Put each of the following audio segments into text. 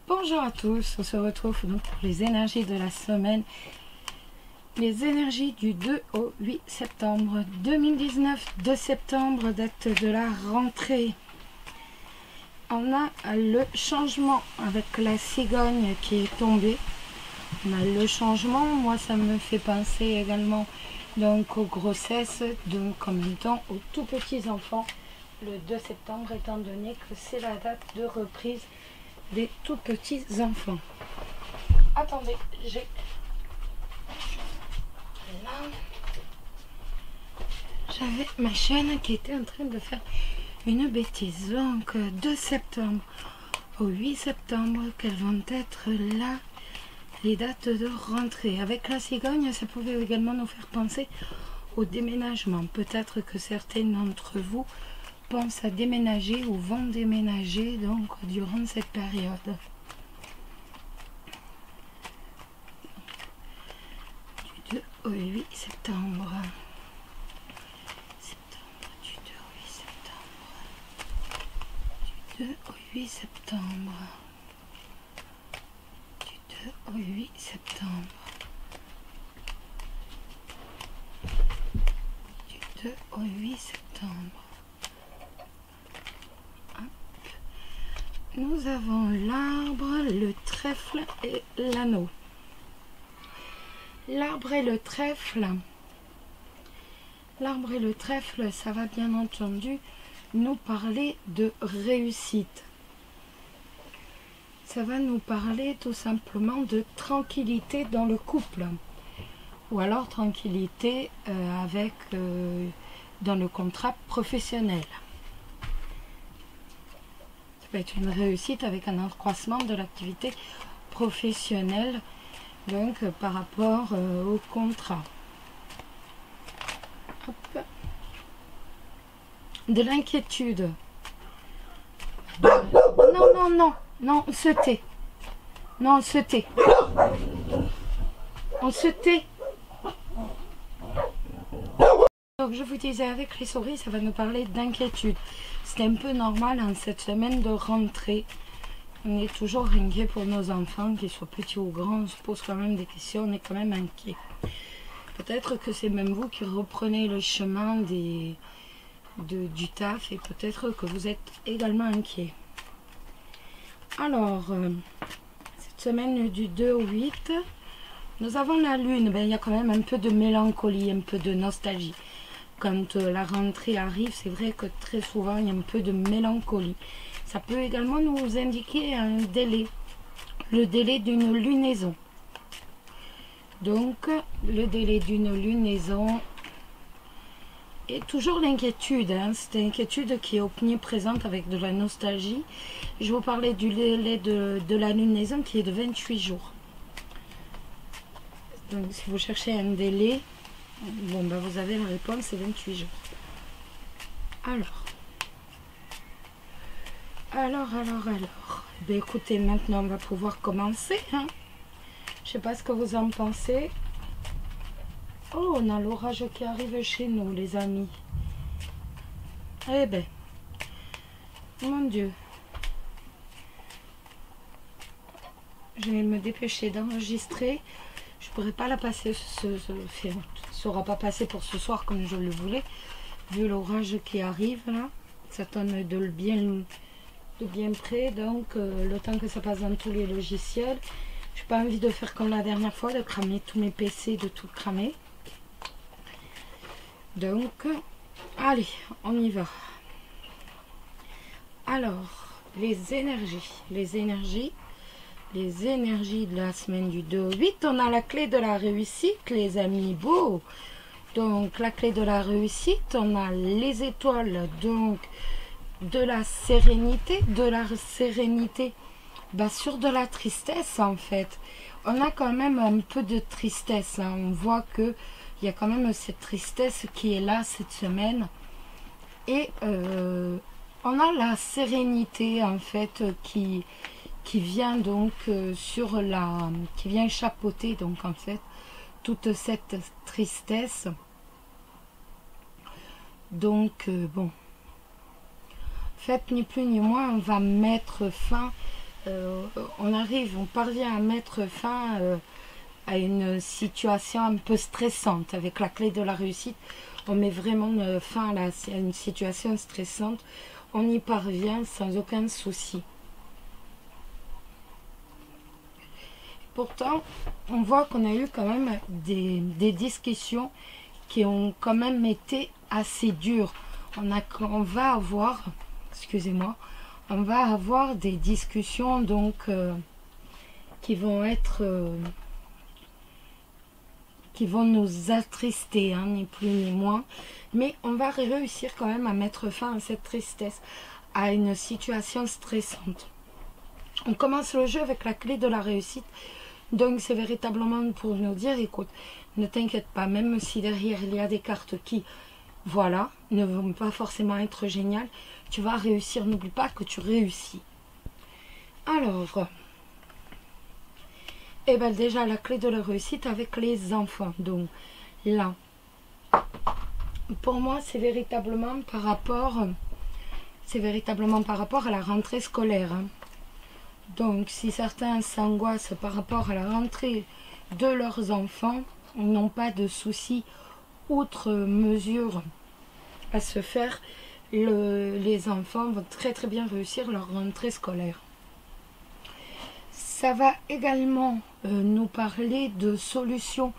Bonjour à tous, on se retrouve donc pour les énergies de la semaine. Les énergies du 2 au 8 septembre 2019, 2 septembre, date de la rentrée. On a le changement avec la cigogne qui est tombée. On a le changement, moi ça me fait penser également donc aux grossesses, donc en même temps aux tout petits enfants. Le 2 septembre étant donné que c'est la date de reprise des tout petits enfants. Attendez, j'ai là, j'avais ma chaîne qui était en train de faire une bêtise. Donc 2 septembre au 8 septembre, quelles vont être là les dates de rentrée? Avec la cigogne, ça pouvait également nous faire penser au déménagement. Peut-être que certains d'entre vous pensent à déménager ou vont déménager donc durant cette période. Du 2 au 8 septembre. Du 2 au 8 septembre. Du 2 au 8 septembre. Du 2 au 8 septembre. Du 2 au 8 septembre. Nous avons l'arbre, le trèfle et l'anneau. L'arbre et le trèfle. L'arbre et le trèfle, ça va bien entendu nous parler de réussite. Ça va nous parler tout simplement de tranquillité dans le couple. Ou alors tranquillité dans le contrat professionnel. Ça peut être une réussite avec un accroissement de l'activité professionnelle, donc par rapport au contrat. Hop. De l'inquiétude. Non, on se tait. Non, on se tait. On se tait. Donc je vous disais, avec les souris, ça va nous parler d'inquiétude. C'est un peu normal en cette semaine de rentrée. On est toujours inquiet pour nos enfants, qu'ils soient petits ou grands. On se pose quand même des questions, on est quand même inquiet. Peut-être que c'est même vous qui reprenez le chemin du taf et peut-être que vous êtes également inquiet. Alors, cette semaine du 2 au 8, nous avons la lune. Il y a quand même un peu de mélancolie, un peu de nostalgie. Quand la rentrée arrive, c'est vrai que très souvent, il y a un peu de mélancolie. Ça peut également nous indiquer un délai, le délai d'une lunaison. Donc, le délai d'une lunaison et toujours l'inquiétude. C'est une inquiétude qui est omniprésente avec de la nostalgie. Je vous parlais du délai de la lunaison qui est de 28 jours. Donc, si vous cherchez un délai, bon, vous avez la réponse, c'est 28 jours. Alors. Écoutez, maintenant, on va pouvoir commencer. Je sais pas ce que vous en pensez. Oh, on a l'orage qui arrive chez nous, les amis. Eh ben, mon Dieu. Je vais me dépêcher d'enregistrer. Je pourrais pas la passer, ça sera pas passé pour ce soir comme je le voulais, vu l'orage qui arrive là. Ça donne de bien près, donc le temps que ça passe dans tous les logiciels. J'ai pas envie de faire comme la dernière fois, de cramer tous mes PC, de tout cramer. Donc, allez, on y va. Alors, les énergies de la semaine du 2 au 8, on a la clé de la réussite, les amis, beau. Donc, la clé de la réussite, on a les étoiles, donc de la sérénité, sur de la tristesse en fait. On a quand même un peu de tristesse, on voit que il y a quand même cette tristesse qui est là cette semaine. Et on a la sérénité en fait qui vient donc qui vient chapeauter donc en fait toute cette tristesse. Donc bon, en fait ni plus ni moins, on va mettre fin on parvient à mettre fin à une situation un peu stressante. Avec la clé de la réussite, on met vraiment fin à une situation stressante. On y parvient sans aucun souci. Pourtant, on voit qu'on a eu quand même des discussions qui ont quand même été assez dures. On va avoir, excusez-moi, on va avoir des discussions donc qui vont nous attrister, hein, ni plus ni moins. Mais on va réussir quand même à mettre fin à cette tristesse, à une situation stressante. On commence le jeu avec la clé de la réussite. Donc c'est véritablement pour nous dire, écoute, ne t'inquiète pas, même si derrière il y a des cartes qui, voilà, ne vont pas forcément être géniales, tu vas réussir, n'oublie pas que tu réussis. Alors, et bien déjà la clé de la réussite avec les enfants. Donc là, pour moi c'est véritablement par rapport à la rentrée scolaire, hein. Donc, si certains s'angoissent par rapport à la rentrée de leurs enfants, ils n'ont pas de soucis outre mesure à se faire. Les enfants vont très très bien réussir leur rentrée scolaire. Ça va également nous parler de solutions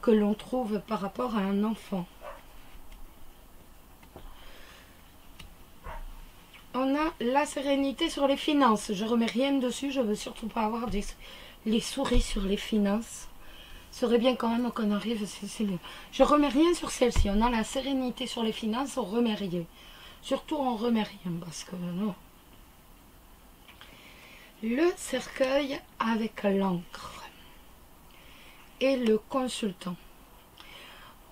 que l'on trouve par rapport à un enfant. On a la sérénité sur les finances. Je remets rien dessus. Je veux surtout pas avoir les souris sur les finances. Ce serait bien quand même qu'on arrive. Je remets rien sur celle-ci. On a la sérénité sur les finances. On remet rien. Surtout on remet rien parce que non. Le cercueil avec l'encre et le consultant.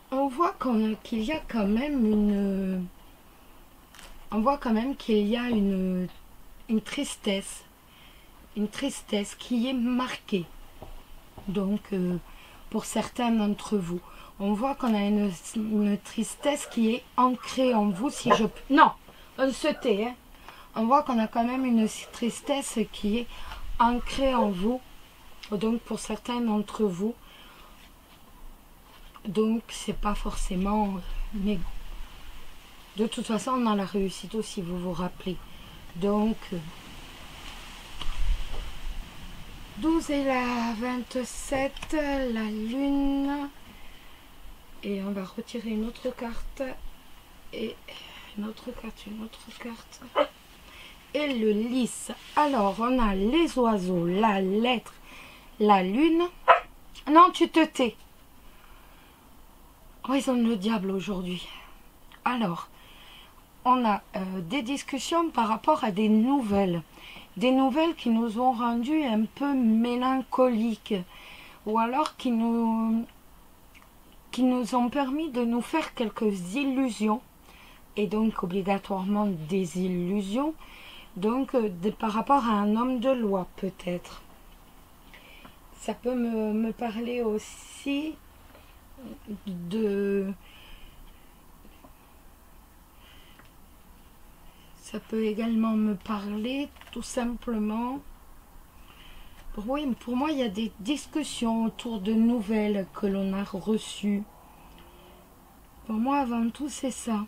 On voit qu'il y a quand même une... On voit quand même qu'il y a une tristesse qui est marquée. Donc, pour certains d'entre vous, on voit qu'on a une tristesse qui est ancrée en vous. Si je... Non, on se tait. Hein. On voit qu'on a quand même une tristesse qui est ancrée en vous. Donc, pour certains d'entre vous, donc c'est pas forcément... mais de toute façon, on a la réussite aussi, vous vous rappelez. Donc, 12 et la 27, la lune. Et on va retirer une autre carte. Et une autre carte. Et le lys. Alors, on a les oiseaux, la lettre, la lune. Non, tu te tais. Oh, ils ont le diable aujourd'hui. Alors... on a des discussions par rapport à des nouvelles qui nous ont rendus un peu mélancoliques ou alors qui nous ont permis de nous faire quelques illusions et donc obligatoirement des illusions donc par rapport à un homme de loi peut-être. Ça peut me parler aussi de... Ça peut également me parler tout simplement. Oui, pour moi, il y a des discussions autour de nouvelles que l'on a reçues. Pour moi, avant tout, c'est ça.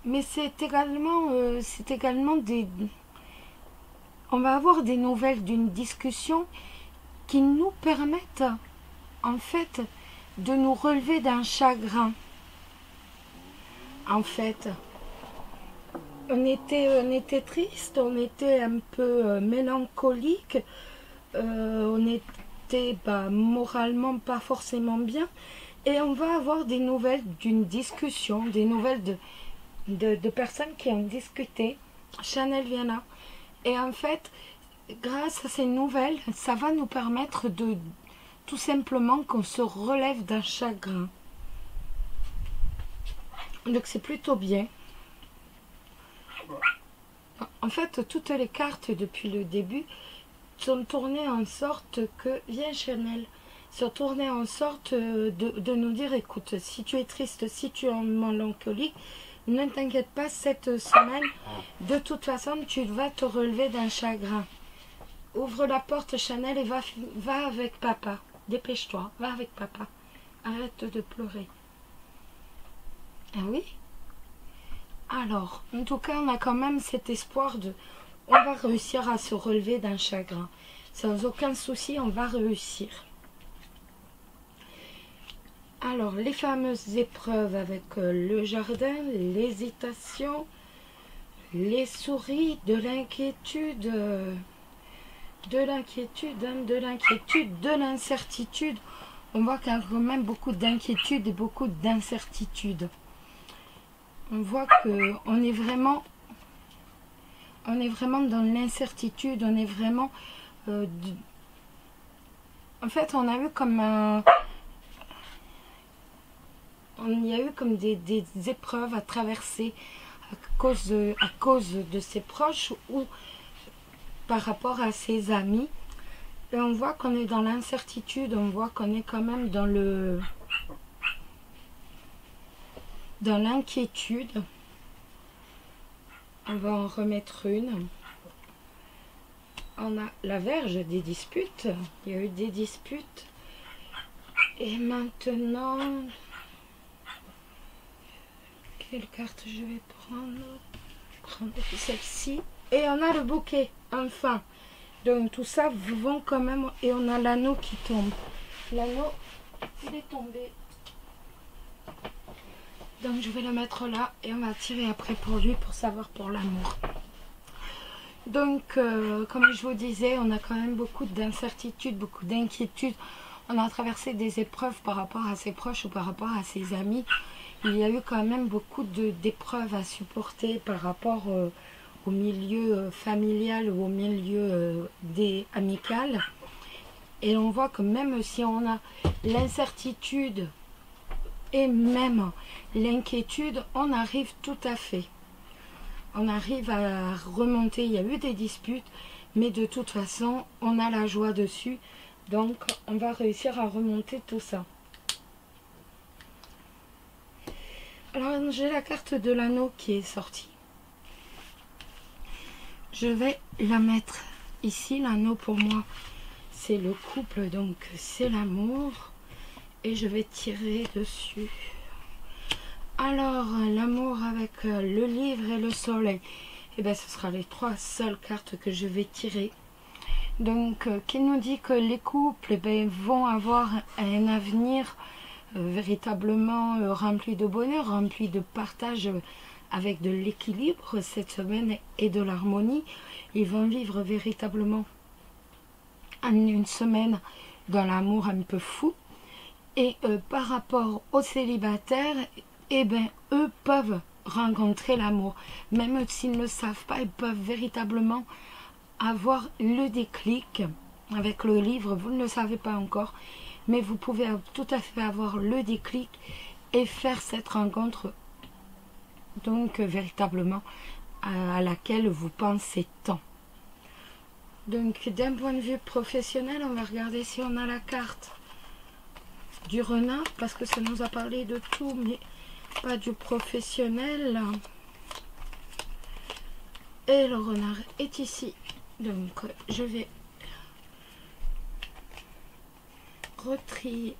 Mais c'est également des... On va avoir des nouvelles d'une discussion qui nous permettent, en fait, de nous relever d'un chagrin. En fait... On était triste, on était un peu mélancolique, on était moralement pas forcément bien. Et on va avoir des nouvelles d'une discussion, des nouvelles de personnes qui ont discuté. Chanel vient là. Et en fait, grâce à ces nouvelles, ça va nous permettre de tout simplement qu'on se relève d'un chagrin. Donc c'est plutôt bien. En fait, toutes les cartes depuis le début sont tournées en sorte que, viens Chanel, sont tournées en sorte de nous dire, écoute, si tu es triste, si tu es mélancolique, ne t'inquiète pas, cette semaine, de toute façon, tu vas te relever d'un chagrin. Ouvre la porte, Chanel, et va avec papa. Dépêche-toi, va avec papa. Arrête de pleurer. Ah oui? Alors, en tout cas, on a quand même cet espoir de... On va réussir à se relever d'un chagrin. Sans aucun souci, on va réussir. Alors, les fameuses épreuves avec le jardin, l'hésitation, les souris, de l'inquiétude, de l'incertitude. On voit qu'il y a quand même beaucoup d'inquiétude et beaucoup d'incertitude. On voit qu'on est vraiment dans l'incertitude, on est vraiment... En fait, on a eu comme un... Il y a eu comme des épreuves à traverser à cause de ses proches ou par rapport à ses amis. Et on voit qu'on est dans l'incertitude, on voit qu'on est quand même dans l'inquiétude. On va en remettre une. On a la Vierge des disputes. Il y a eu des disputes. Et maintenant... Quelle carte je vais prendre celle-ci. Et on a le bouquet, enfin. Donc tout ça vont quand même... Et on a l'anneau qui tombe. L'anneau, il est tombé. Donc je vais le mettre là. Et on va tirer après pour lui, pour savoir pour l'amour. Donc, comme je vous disais, on a quand même beaucoup d'incertitudes, beaucoup d'inquiétudes. On a traversé des épreuves par rapport à ses proches ou par rapport à ses amis. Il y a eu quand même beaucoup d'épreuves à supporter par rapport au milieu familial ou au milieu amical. Et on voit que même si on a l'incertitude et même l'inquiétude, on arrive tout à fait. On arrive à remonter. Il y a eu des disputes, mais de toute façon, on a la joie dessus. Donc, on va réussir à remonter tout ça. Alors, j'ai la carte de l'anneau qui est sortie. Je vais la mettre ici. L'anneau, pour moi, c'est le couple, donc c'est l'amour. Et je vais tirer dessus. Alors, l'amour avec le livre et le soleil. Et bien, ce sera les trois seules cartes que je vais tirer. Donc, qui nous dit que les couples vont avoir un avenir véritablement rempli de bonheur, rempli de partage avec de l'équilibre cette semaine et de l'harmonie. Ils vont vivre véritablement une semaine dans l'amour un peu fou. Et par rapport aux célibataires, eh bien, eux peuvent rencontrer l'amour. Même s'ils ne le savent pas, ils peuvent véritablement avoir le déclic avec le livre. Vous ne le savez pas encore, mais vous pouvez tout à fait avoir le déclic et faire cette rencontre, donc véritablement à laquelle vous pensez tant. Donc, d'un point de vue professionnel, on va regarder si on a la carte du renard, parce que ça nous a parlé de tout, mais pas du professionnel. Et le renard est ici. Donc, je vais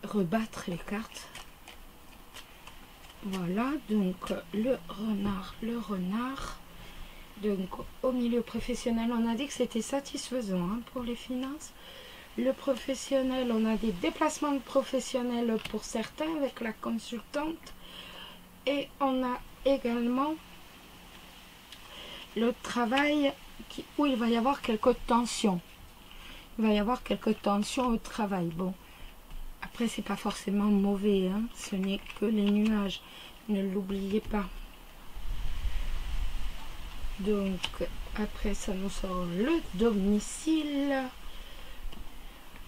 rebattre les cartes. Voilà, donc le renard. Donc, au milieu professionnel, on a dit que c'était satisfaisant hein, pour les finances. Le professionnel, on a des déplacements professionnels pour certains avec la consultante. Et on a également le travail où il va y avoir quelques tensions. Il va y avoir quelques tensions au travail. Bon, après, c'est pas forcément mauvais. Hein, ce n'est que les nuages. Ne l'oubliez pas. Donc, après, ça nous sort le domicile.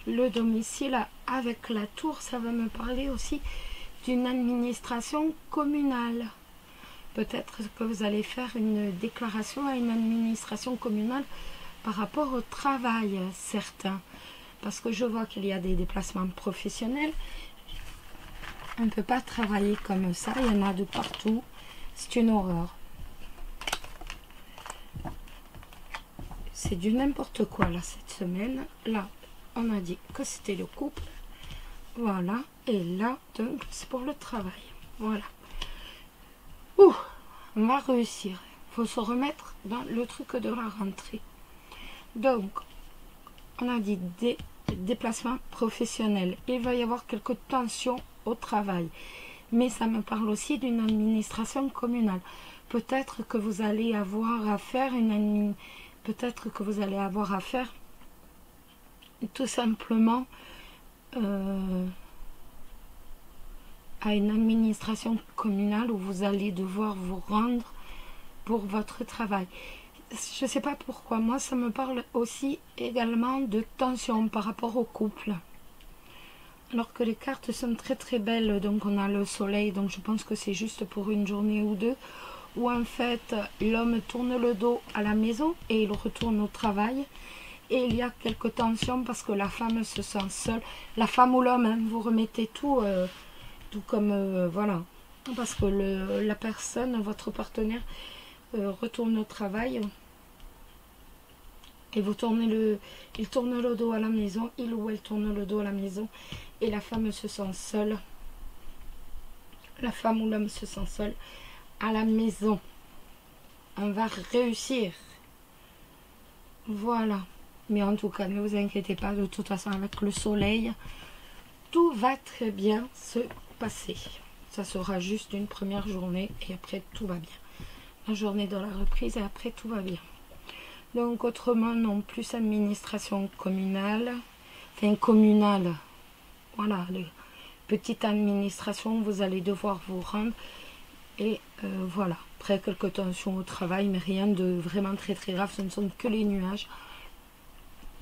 Le domicile avec la tour, ça va me parler aussi d'une administration communale. Peut-être que vous allez faire une déclaration à une administration communale par rapport au travail, certains. Parce que je vois qu'il y a des déplacements professionnels. On ne peut pas travailler comme ça, il y en a de partout. C'est une horreur. C'est du n'importe quoi là cette semaine. Là, on a dit que c'était le couple. Voilà. Et là, donc, c'est pour le travail. Voilà. Ouh, on va réussir. Il faut se remettre dans le truc de la rentrée. Donc, on a dit des déplacements professionnels. Il va y avoir quelques tensions au travail. Mais ça me parle aussi d'une administration communale. Peut-être que vous allez avoir à faire peut-être que vous allez avoir à faire tout simplement à une administration communale où vous allez devoir vous rendre pour votre travail. Je ne sais pas pourquoi, moi ça me parle aussi également de tension par rapport au couple. Alors que les cartes sont très très belles, donc on a le soleil, donc je pense que c'est juste pour une journée ou deux, où en fait l'homme tourne le dos à la maison et il retourne au travail. Et il y a quelques tensions parce que la femme se sent seule. La femme ou l'homme, hein, vous remettez tout, tout comme, voilà. Parce que la personne, votre partenaire, retourne au travail. Et vous tournez il tourne le dos à la maison, il ou elle tourne le dos à la maison. Et la femme se sent seule. La femme ou l'homme se sent seul à la maison. On va réussir. Voilà. Mais en tout cas, ne vous inquiétez pas, de toute façon, avec le soleil, tout va très bien se passer. Ça sera juste une première journée et après, tout va bien. La journée de la reprise et après, tout va bien. Donc, autrement, non, plus administration communale. Enfin, communale. Voilà, les petites administrations, vous allez devoir vous rendre. Et voilà. Après, quelques tensions au travail, mais rien de vraiment très très grave. Ce ne sont que les nuages.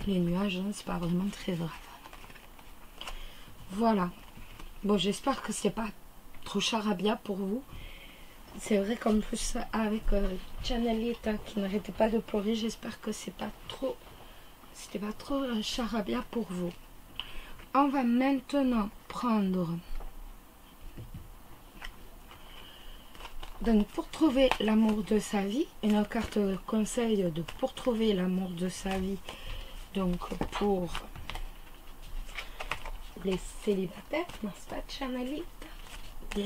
Les nuages, hein, c'est pas vraiment très grave. Voilà. Bon, j'espère que c'est pas trop charabia pour vous. C'est vrai qu'en plus, avec Chanelita qui n'arrêtait pas de pleurer, j'espère que c'est pas trop... C'était pas trop charabia pour vous. On va maintenant prendre... Donc, pour trouver l'amour de sa vie, une carte conseil de pour trouver l'amour de sa vie, donc pour les célibataires, n'est-ce pas, Chanelita? Bien.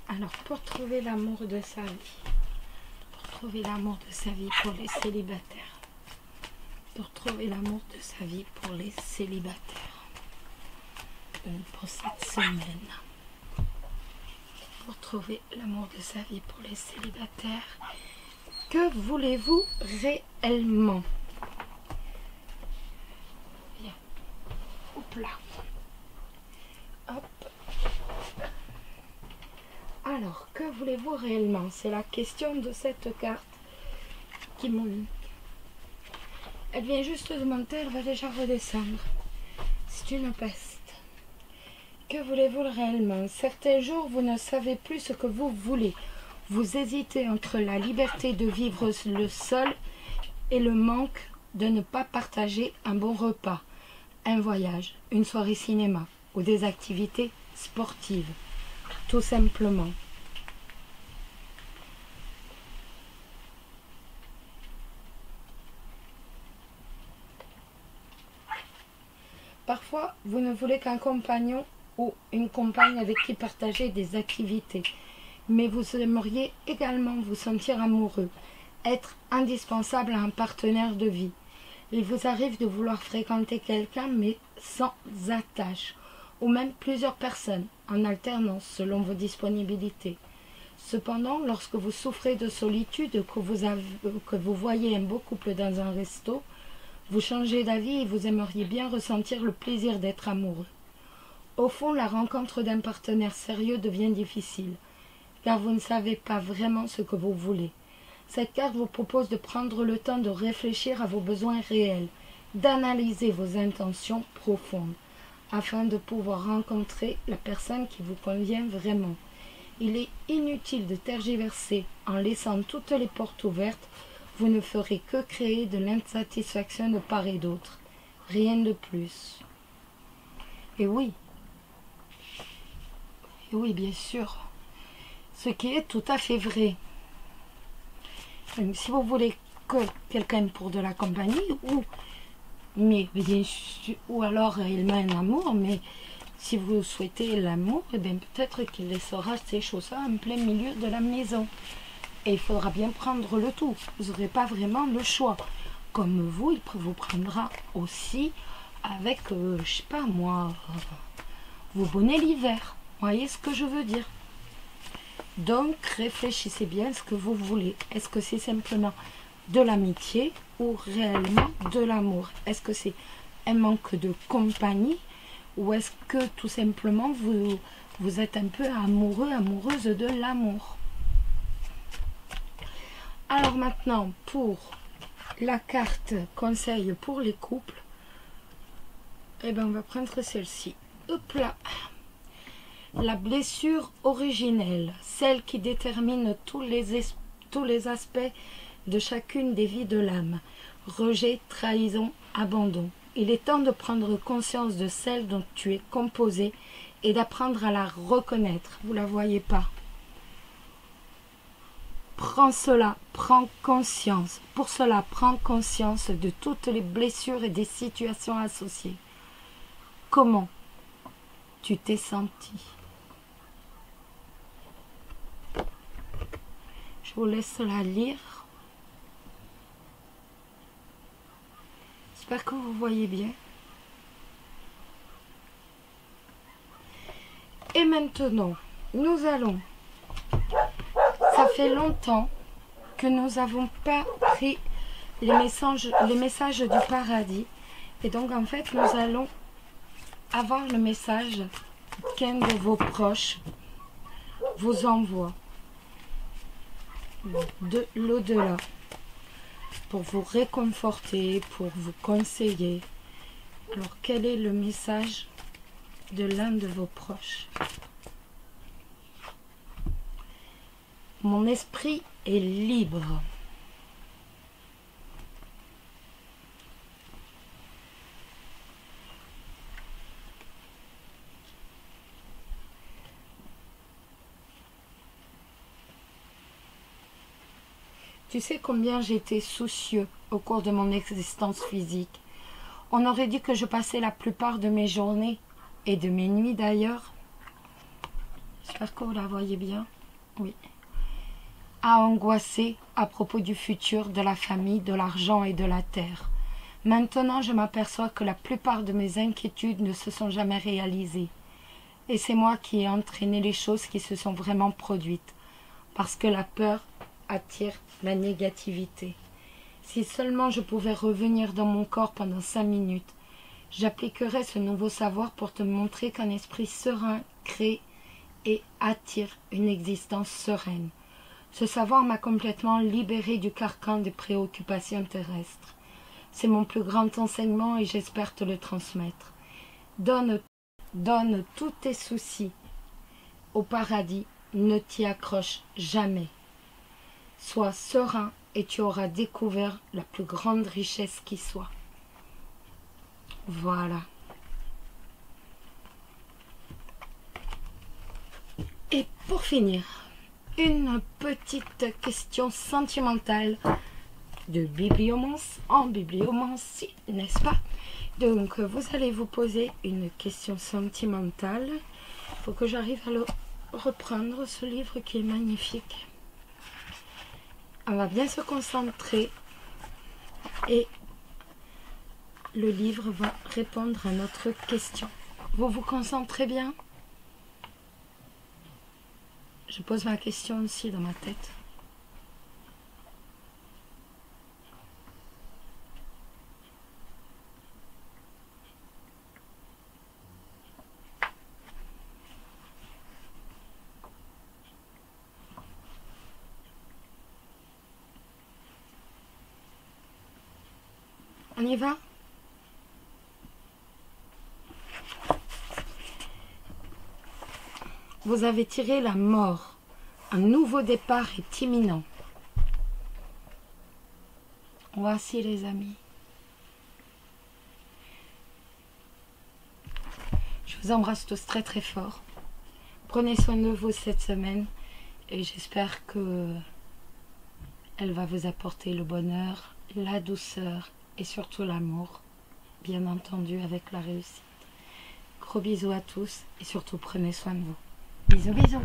Alors, pour trouver l'amour de sa vie, pour les célibataires, pour trouver l'amour de sa vie pour les célibataires, donc pour cette semaine, pour trouver l'amour de sa vie pour les célibataires, que voulez-vous réellement? Bien, hop là, hop. Alors, que voulez-vous réellement? C'est la question de cette carte qui monte. Elle vient juste de monter, elle va déjà redescendre. C'est une peste. Que voulez-vous réellement? Certains jours, vous ne savez plus ce que vous voulez. Vous hésitez entre la liberté de vivre le seul et le manque de ne pas partager un bon repas, un voyage, une soirée cinéma ou des activités sportives. Tout simplement. Parfois, vous ne voulez qu'un compagnon ou une compagne avec qui partager des activités. Mais vous aimeriez également vous sentir amoureux, être indispensable à un partenaire de vie. Il vous arrive de vouloir fréquenter quelqu'un, mais sans attache, ou même plusieurs personnes, en alternance selon vos disponibilités. Cependant, lorsque vous souffrez de solitude, que vous voyez un beau couple dans un resto, vous changez d'avis et vous aimeriez bien ressentir le plaisir d'être amoureux. Au fond, la rencontre d'un partenaire sérieux devient difficile, car vous ne savez pas vraiment ce que vous voulez. Cette carte vous propose de prendre le temps de réfléchir à vos besoins réels, d'analyser vos intentions profondes, afin de pouvoir rencontrer la personne qui vous convient vraiment. Il est inutile de tergiverser en laissant toutes les portes ouvertes. Vous ne ferez que créer de l'insatisfaction de part et d'autre. Rien de plus. Et oui, Et oui, bien sûr. Ce qui est tout à fait vrai. Donc, si vous voulez que quelqu'un pour de la compagnie, mais bien sûr, ou alors il met un amour, mais si vous souhaitez l'amour, eh bien peut-être qu'il laissera ses chaussures en plein milieu de la maison. Et il faudra bien prendre le tout. Vous n'aurez pas vraiment le choix. Comme vous, il vous prendra aussi avec, je sais pas moi, vos bonnets l'hiver. Vous voyez ce que je veux dire? Donc, réfléchissez bien à ce que vous voulez. Est-ce que c'est simplement de l'amitié ou réellement de l'amour? Est-ce que c'est un manque de compagnie ou est-ce que tout simplement vous êtes un peu amoureux, amoureuse de l'amour? Alors maintenant, pour la carte conseil pour les couples, eh ben on va prendre celle-ci. Hop là. La blessure originelle, celle qui détermine tous les aspects de chacune des vies de l'âme. Rejet, trahison, abandon. Il est temps de prendre conscience de celle dont tu es composé et d'apprendre à la reconnaître. Vous ne la voyez pas. Prends cela, prends conscience. Pour cela, prends conscience de toutes les blessures et des situations associées. Comment tu t'es senti? Je vous laisse la lire. J'espère que vous voyez bien. Et maintenant, nous allons... Ça fait longtemps que nous n'avons pas pris les messages du paradis. Et donc, en fait, nous allons avoir le message qu'un de vos proches vous envoie de l'au-delà pour vous réconforter, pour vous conseiller. Alors, quel est le message de l'un de vos proches? Mon esprit est libre. Tu sais combien j'étais soucieux au cours de mon existence physique. On aurait dit que je passais la plupart de mes journées, et de mes nuits d'ailleurs. J'espère que vous la voyez bien. Oui. À angoisser à propos du futur, de la famille, de l'argent et de la terre. Maintenant, je m'aperçois que la plupart de mes inquiétudes ne se sont jamais réalisées. Et c'est moi qui ai entraîné les choses qui se sont vraiment produites. Parce que la peur attire la négativité. Si seulement je pouvais revenir dans mon corps pendant 5 minutes, j'appliquerais ce nouveau savoir pour te montrer qu'un esprit serein crée et attire une existence sereine. Ce savoir m'a complètement libéré du carcan des préoccupations terrestres. C'est mon plus grand enseignement et j'espère te le transmettre. Donne tous tes soucis au paradis, ne t'y accroche jamais. Sois serein et tu auras découvert la plus grande richesse qui soit. Voilà. Et pour finir, une petite question sentimentale de bibliomance en bibliomancie, n'est-ce pas? Donc, vous allez vous poser une question sentimentale. Il faut que j'arrive à le reprendre, ce livre qui est magnifique. On va bien se concentrer et le livre va répondre à notre question. Vous vous concentrez bien? Je pose ma question aussi dans ma tête. On y va? Vous avez tiré la mort. Un nouveau départ est imminent. Voici les amis. Je vous embrasse tous très très fort. Prenez soin de vous cette semaine et j'espère que elle va vous apporter le bonheur, la douceur et surtout l'amour, bien entendu avec la réussite. Gros bisous à tous et surtout prenez soin de vous. Bisous bisous.